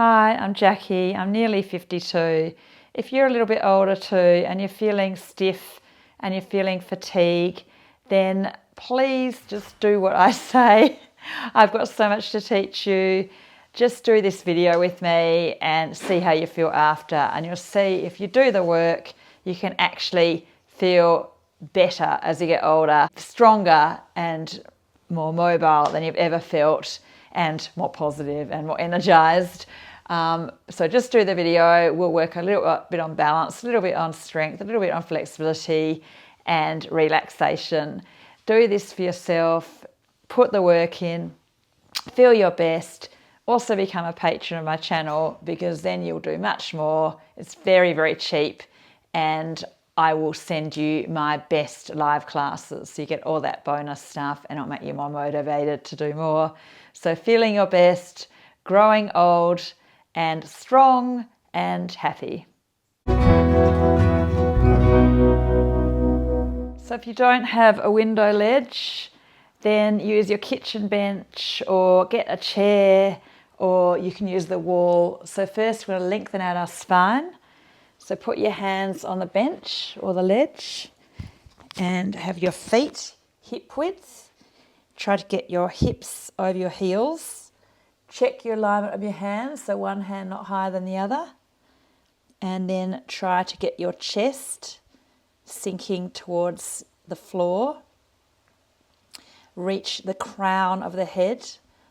Hi, I'm Jackie. I'm nearly 52. If you're a little bit older too and you're feeling stiff and you're feeling fatigue, then please just do what I say. I've got so much to teach you. Just do this video with me and see how you feel after, and you'll see if you do the work, you can actually feel better as you get older, stronger and more mobile than you've ever felt, and more positive and more energized. So just do the video. We'll work a little bit on balance, a little bit on strength, a little bit on flexibility and relaxation. Do this for yourself, put the work in, feel your best. Also become a patron of my channel, because then you'll do much more. It's very, very cheap, and I will send you my best live classes. So you get all that bonus stuff and it'll make you more motivated to do more. So feeling your best, growing old and strong and happy. So if you don't have a window ledge, then use your kitchen bench or get a chair, or you can use the wall. So first we're going to lengthen out our spine. So put your hands on the bench or the ledge and have your feet hip width. Try to get your hips over your heels. Check your alignment of your hands, so one hand not higher than the other. And then try to get your chest sinking towards the floor. Reach the crown of the head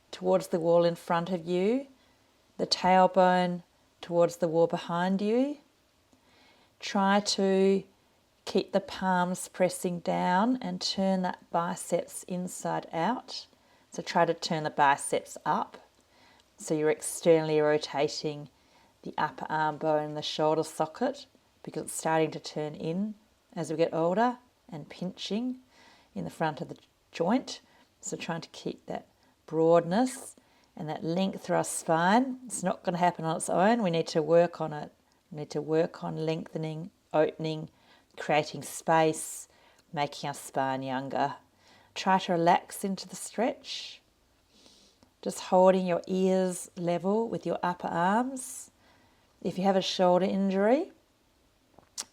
towards the wall in front of you, the tailbone towards the wall behind you. Try to keep the palms pressing down and turn that biceps inside out. So try to turn the biceps up. So you're externally rotating the upper arm bone, the shoulder socket, because it's starting to turn in as we get older, and pinching in the front of the joint. So trying to keep that broadness and that length through our spine. It's not going to happen on its own. We need to work on it. We need to work on lengthening, opening, creating space, making our spine younger. Try to relax into the stretch. Just holding your ears level with your upper arms. If you have a shoulder injury,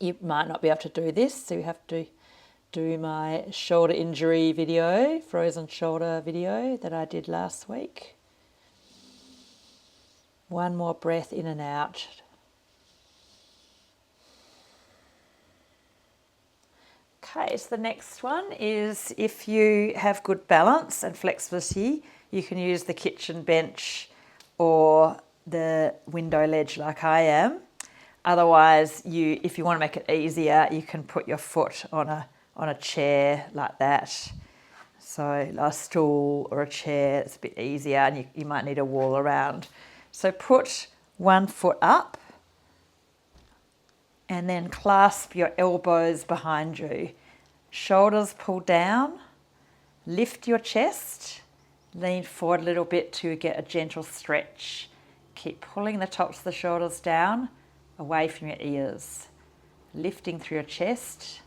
you might not be able to do this, so you have to do my shoulder injury video, frozen shoulder video that I did last week. One more breath in and out. Okay, so the next one is, if you have good balance and flexibility, you can use the kitchen bench or the window ledge like I am. Otherwise, if you want to make it easier, you can put your foot on a chair like that. So a stool or a chair, it's a bit easier, and you might need a wall around. So put one foot up and then clasp your elbows behind you. Shoulders pull down, lift your chest, lean forward a little bit to get a gentle stretch. Keep pulling the tops of the shoulders down, away from your ears. Lifting through your chest,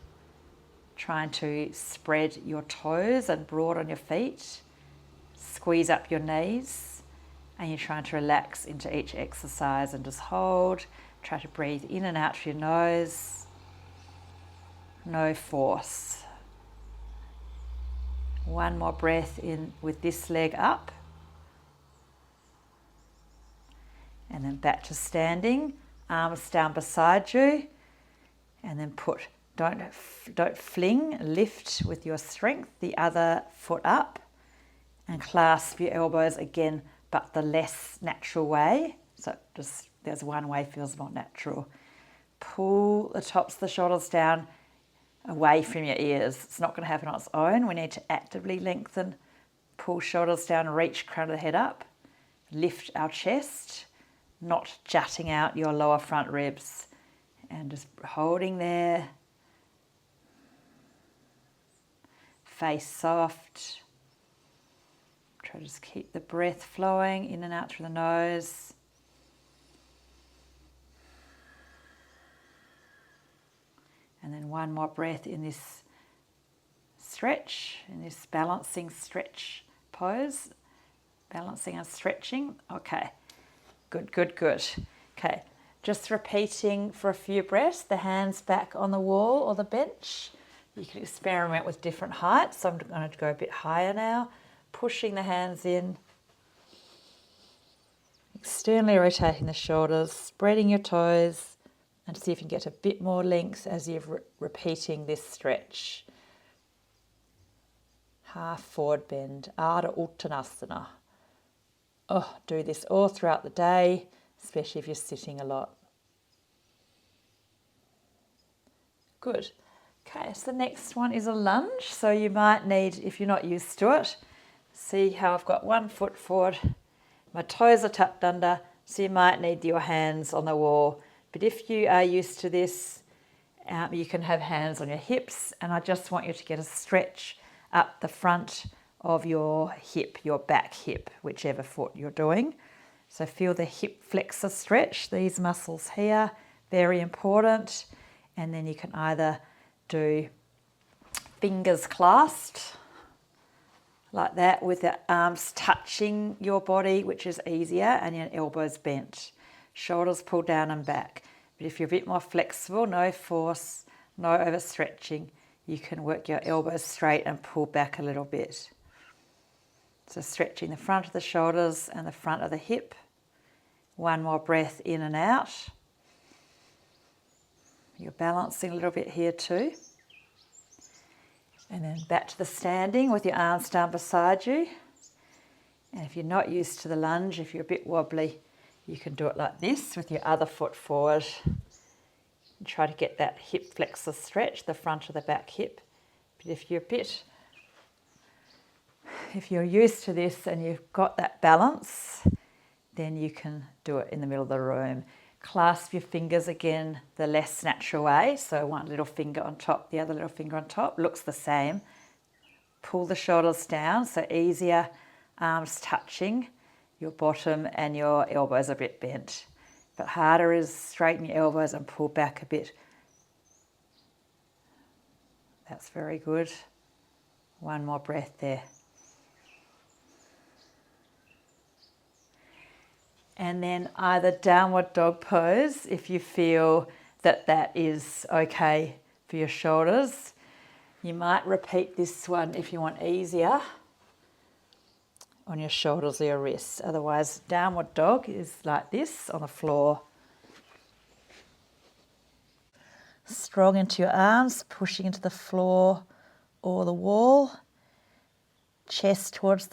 trying to spread your toes and broaden your feet. Squeeze up your knees, and you're trying to relax into each exercise and just hold. Try to breathe in and out through your nose. No force. One more breath in with this leg up. And then back to standing, arms down beside you. And then don't fling, lift with your strength the other foot up and clasp your elbows again, but the less natural way. So just there's one way feels more natural. Pull the tops of the shoulders down away from your ears. It's not going to happen on its own. We need to actively lengthen, pull shoulders down, reach crown of the head up, lift our chest, not jutting out your lower front ribs, and just holding there. Face soft. Try to just keep the breath flowing in and out through the nose. And then one more breath in this stretch, in this balancing stretch pose. Balancing and stretching. Okay. Good, good, good. Okay, just repeating for a few breaths, the hands back on the wall or the bench. You can experiment with different heights. So I'm going to go a bit higher now, pushing the hands in, externally rotating the shoulders, spreading your toes, and see if you can get a bit more length as you're repeating this stretch. Half forward bend, Ardha Uttanasana. Oh, do this all throughout the day, especially if you're sitting a lot. Good. Okay, so the next one is a lunge. So you might need, if you're not used to it, see how I've got one foot forward, my toes are tucked under, so you might need your hands on the wall. But if you are used to this, you can have hands on your hips, and I just want you to get a stretch up the front of your hip, your back hip, whichever foot you're doing. So feel the hip flexor stretch, these muscles here, very important. And then you can either do fingers clasped, like that, with the arms touching your body, which is easier, and your elbows bent. Shoulders pulled down and back. But if you're a bit more flexible, no force, no overstretching, you can work your elbows straight and pull back a little bit. So stretching the front of the shoulders and the front of the hip. One more breath in and out. You're balancing a little bit here too. And then back to the standing with your arms down beside you. And if you're not used to the lunge, if you're a bit wobbly, you can do it like this with your other foot forward. And try to get that hip flexor stretch, the front of the back hip. But if you're used to this and you've got that balance, then you can do it in the middle of the room. Clasp your fingers again the less natural way. So one little finger on top, the other little finger on top. Looks the same. Pull the shoulders down, so easier, arms touching your bottom and your elbows a bit bent. But harder is straighten your elbows and pull back a bit. That's very good. One more breath there. And then either downward dog pose if you feel that that is okay for your shoulders. You might repeat this one if you want easier on your shoulders or your wrists. Otherwise, downward dog is like this on the floor. Strong into your arms, pushing into the floor or the wall. Chest towards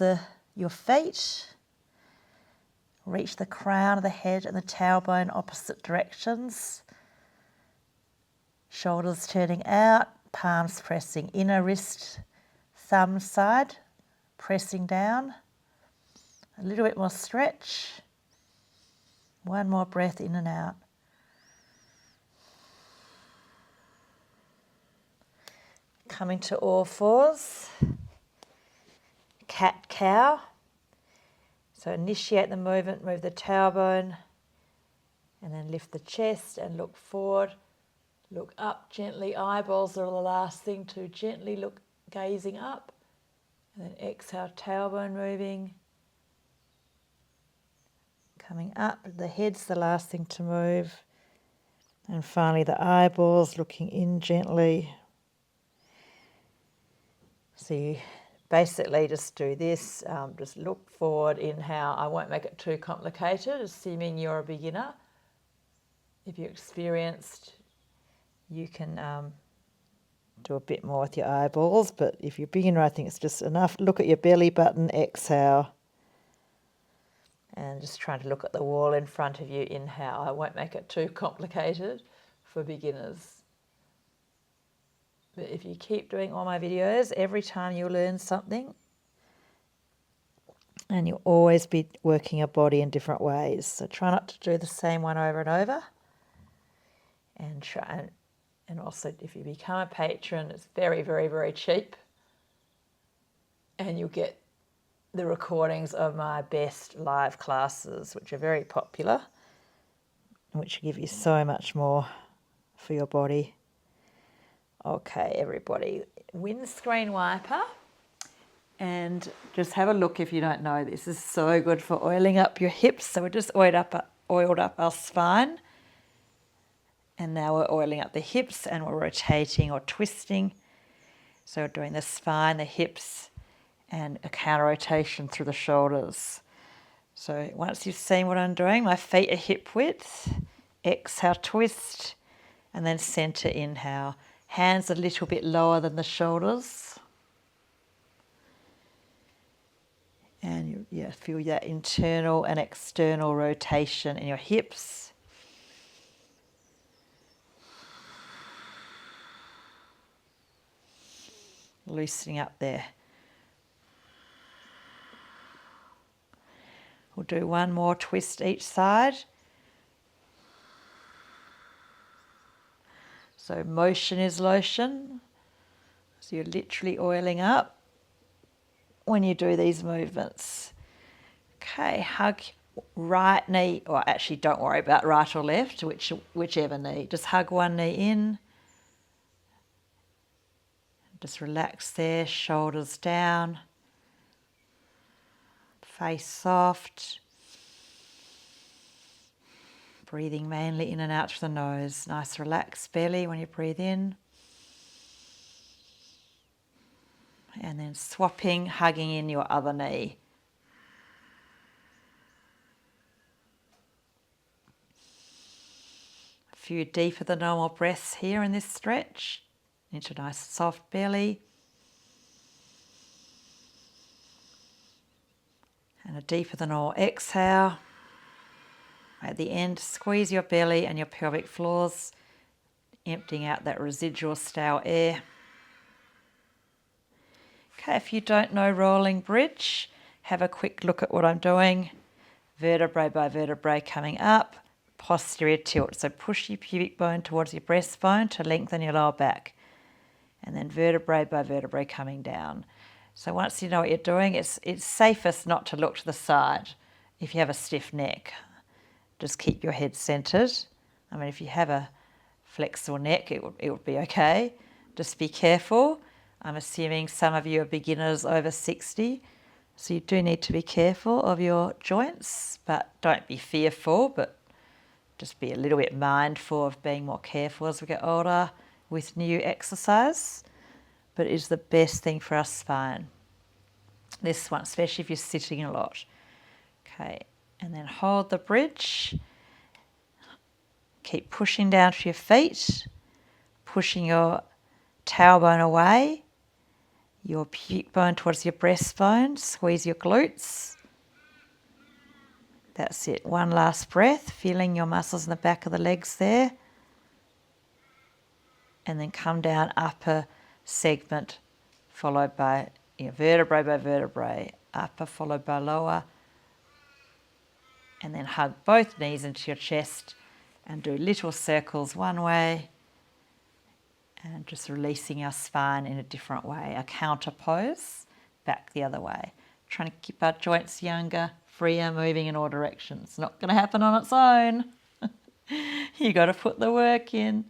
your feet. Reach the crown of the head and the tailbone opposite directions. Shoulders turning out, palms pressing inner wrist, thumb side, pressing down. A little bit more stretch. One more breath in and out. Coming to all fours. Cat cow. So initiate the movement, move the tailbone, and then lift the chest and look forward. Look up gently, eyeballs are the last thing to gently look, gazing up. And then exhale, tailbone moving. Coming up, the head's the last thing to move. And finally the eyeballs looking in gently. So you basically just do this, just look forward, inhale. I won't make it too complicated, assuming you're a beginner. If you're experienced, you can do a bit more with your eyeballs, but if you're a beginner, I think it's just enough. Look at your belly button, exhale. And just trying to look at the wall in front of you, inhale. I won't make it too complicated for beginners. But if you keep doing all my videos, every time you'll learn something, and you'll always be working your body in different ways. So try not to do the same one over and over. And also, if you become a patron, it's very, very, very cheap. And you'll get the recordings of my best live classes, which are very popular, which give you so much more for your body. Okay, everybody, windscreen wiper. And just have a look if you don't know. This is so good for oiling up your hips. So we just oiled up our spine. And now we're oiling up the hips and we're rotating or twisting. So we're doing the spine, the hips, and a counter rotation through the shoulders. So once you've seen what I'm doing, my feet are hip width. Exhale, twist, and then center inhale. Hands a little bit lower than the shoulders. And you feel that internal and external rotation in your hips. Loosening up there. We'll do one more twist each side. So motion is lotion. So you're literally oiling up when you do these movements. Okay, hug right knee, or actually don't worry about right or left, whichever knee. Just hug one knee in. Just relax there, shoulders down. Face soft. Breathing mainly in and out through the nose. Nice relaxed belly when you breathe in. And then swapping, hugging in your other knee. A few deeper than normal breaths here in this stretch. Into a nice soft belly. And a deeper than normal exhale. At the end, squeeze your belly and your pelvic floors, emptying out that residual stale air. Okay, if you don't know rolling bridge, have a quick look at what I'm doing. Vertebrae by vertebrae coming up, posterior tilt. So push your pubic bone towards your breastbone to lengthen your lower back. And then vertebrae by vertebrae coming down. So once you know what you're doing, it's safest not to look to the side if you have a stiff neck. Just keep your head centered. I mean, if you have a flexible neck, it would be okay. Just be careful. I'm assuming some of you are beginners over 60, so you do need to be careful of your joints, but don't be fearful, but just be a little bit mindful of being more careful as we get older with new exercise. But it is the best thing for our spine. This one, especially if you're sitting a lot. Okay, and then hold the bridge. Keep pushing down to your feet, pushing your tailbone away, your pubic bone towards your breastbone, squeeze your glutes. That's it. One last breath, feeling your muscles in the back of the legs there. And then come down upper segment, followed by vertebrae by vertebrae, upper followed by lower. And then hug both knees into your chest and do little circles one way and just releasing our spine in a different way, a counter pose, back the other way. Trying to keep our joints younger, freer, moving in all directions. Not going to happen on its own. You got to put the work in.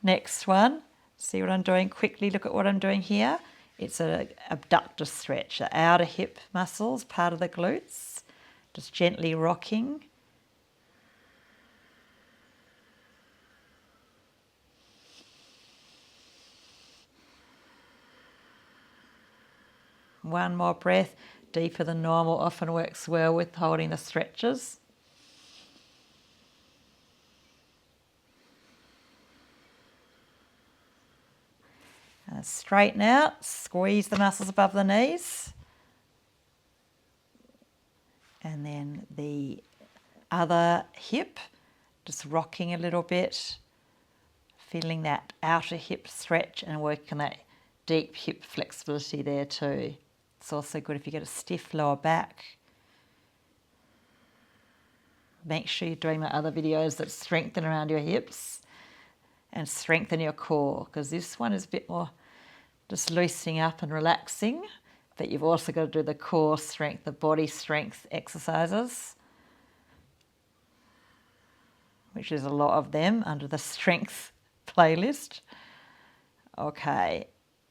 Next one, see what I'm doing quickly, look at what I'm doing here. It's an abductor stretch, the outer hip muscles, part of the glutes. Just gently rocking. One more breath, deeper than normal, often works well with holding the stretches. And straighten out, squeeze the muscles above the knees. And then the other hip, just rocking a little bit, feeling that outer hip stretch and working that deep hip flexibility there too. It's also good if you get a stiff lower back. Make sure you're doing my other videos that strengthen around your hips and strengthen your core, because this one is a bit more just loosening up and relaxing, but you've also got to do the core strength, the body strength exercises, which is a lot of them under the strength playlist. Okay,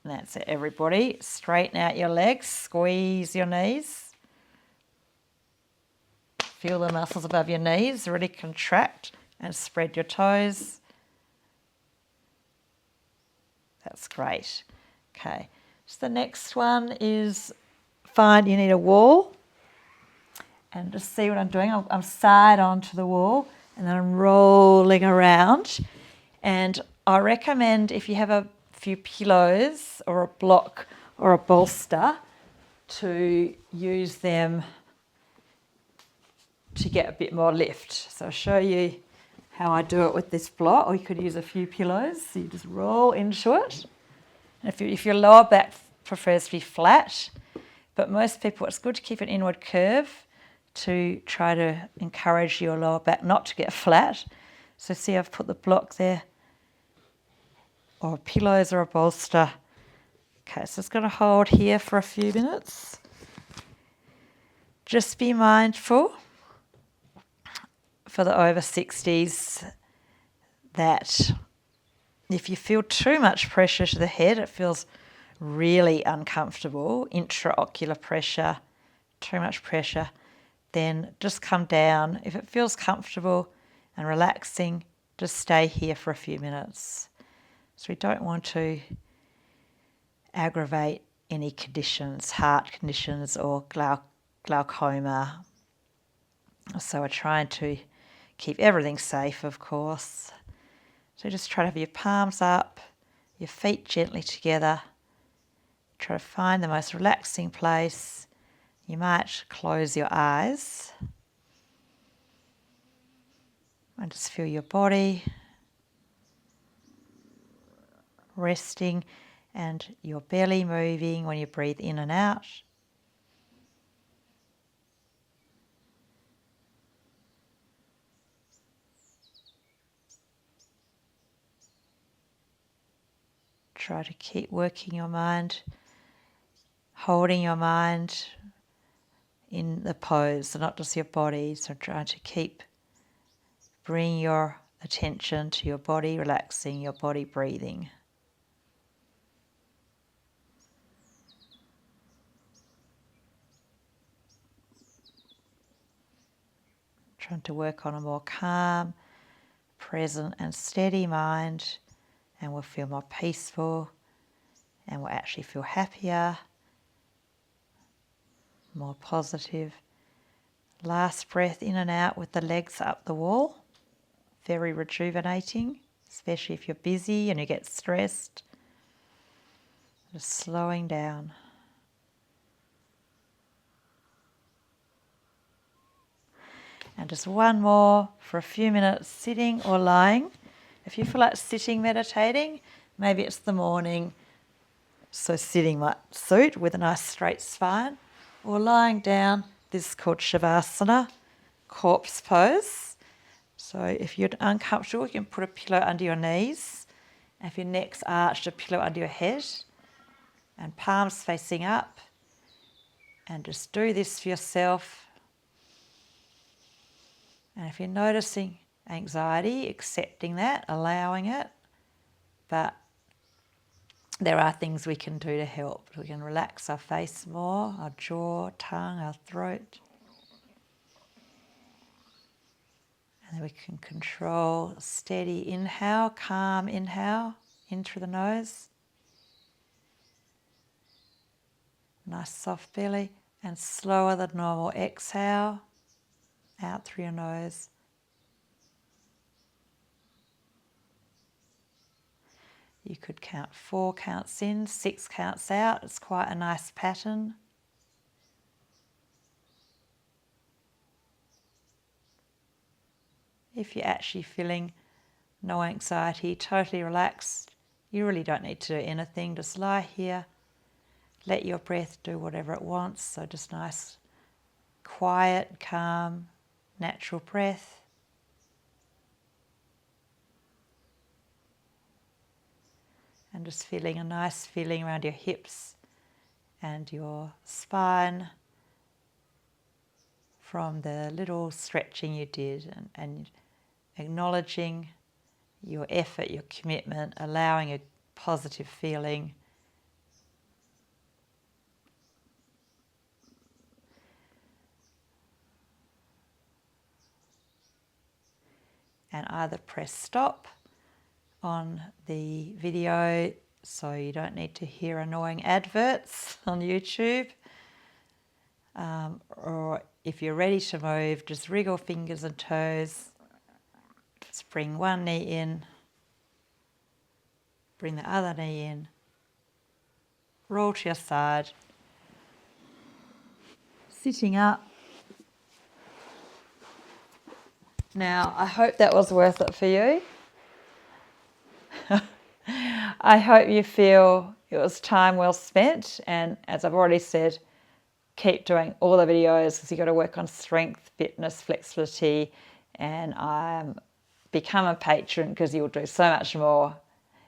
That's it, everybody. Straighten out your legs, squeeze your knees. Feel the muscles above your knees really contract and spread your toes. That's great. Okay, so the next one is find you need a wall. And just see what I'm doing. I'm side onto the wall and then I'm rolling around. And I recommend if you have a few pillows or a block or a bolster to use them to get a bit more lift. So I'll show you how I do it with this block, or you could use a few pillows. So you just roll into it. And if your lower back prefers to be flat, but most people, it's good to keep an inward curve to try to encourage your lower back not to get flat. So see, I've put the block there, or pillows or a bolster. Okay, so it's going to hold here for a few minutes. Just be mindful for the over 60s that if you feel too much pressure to the head, it feels really uncomfortable, intraocular pressure, too much pressure, then just come down. If it feels comfortable and relaxing, just stay here for a few minutes. So we don't want to aggravate any conditions, heart conditions or glaucoma. So we're trying to keep everything safe, of course. So just try to have your palms up, your feet gently together. Try to find the most relaxing place. You might close your eyes and just feel your body resting and your belly moving when you breathe in and out. Try to keep working your mind, holding your mind in the pose, so not just your body. So try to keep bringing your attention to your body, relaxing your body, breathing. Trying to work on a more calm, present and steady mind, and we'll feel more peaceful and we'll actually feel happier, more positive. Last breath in and out with the legs up the wall. Very rejuvenating, especially if you're busy and you get stressed. Just slowing down. And just one more for a few minutes, sitting or lying. If you feel like sitting meditating, maybe it's the morning, so sitting might suit with a nice straight spine. Or lying down, this is called Shavasana, corpse pose. So if you're uncomfortable, you can put a pillow under your knees. And if your neck's arched, a pillow under your head. And palms facing up. And just do this for yourself. And if you're noticing anxiety, accepting that, allowing it, but there are things we can do to help. We can relax our face more, our jaw, tongue, our throat. And then we can control steady inhale, calm inhale, in through the nose. Nice soft belly, and slower than normal exhale, out through your nose. You could count 4 counts in, 6 counts out. It's quite a nice pattern. If you're actually feeling no anxiety, totally relaxed, you really don't need to do anything. Just lie here, let your breath do whatever it wants. So just nice, quiet, calm, natural breath. And just feeling a nice feeling around your hips and your spine from the little stretching you did, and acknowledging your effort, your commitment, allowing a positive feeling and either press stop on the video so you don't need to hear annoying adverts on YouTube, or if you're ready to move, just wriggle fingers and toes. Just bring one knee in, bring the other knee in, roll to your side, sitting up. Now, I hope that was worth it for you. I hope you feel it was time well spent, and as I've already said, keep doing all the videos because you've got to work on strength, fitness, flexibility, and become a patron because you'll do so much more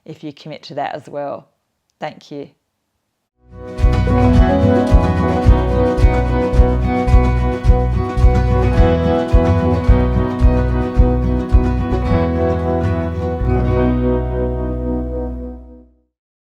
if you commit to that as well. Thank you.